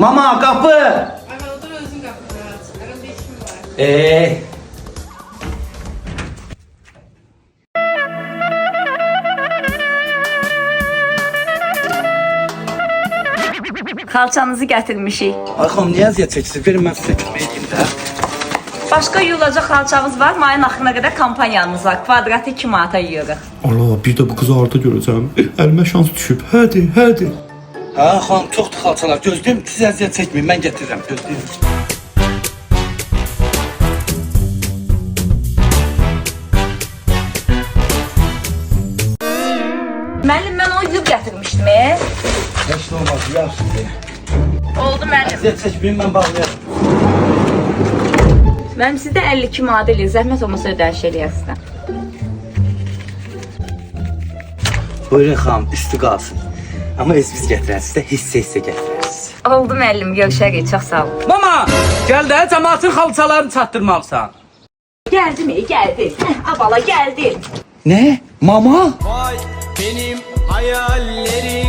Mama kapı. Aga otur özün kapını aç. Aramda işim var. Xalçanızı gətirmişik. Ay xanım niyə əziyyət çəkirsiz? Verin mən sizə kömək edeyim də. Başqa yuyulacaq xalçamız var. Mayın axırına qədər kampanyamız var. Kvadratı 2 manata yuyuruq. Allah, bir də bu qızı harda görəcəm? Əlimə şans düşüb. Hədi, hədi. Hə xanım çoxdur xalçalar. Gözləyim siz əziyyət çəkməyin. Mən gətirirəm. Gözləyim. Müəllim, mən onu yuyub gətirmişdim. Heç nə olmaz. Yaxşı. Oldu müəllim. Əziyyət çəkməyin mən bağlayarım. Müəllim, sizdə 52 manat eləyir. Zəhmət olmasa ödəniş eləyəsizdən. Buyurun xanım üstü qalsın. Amma öz biz gətirərsiniz də hissə gətirərsiniz. Oldu müəllim, görüşərik. Çox sağ olun. Mama, gəl də cəmaatın xalçalarını çatdırmalısan. Gəldim, gəldim. Abala gəldim. Nə? Mama? Vay benim hayallerim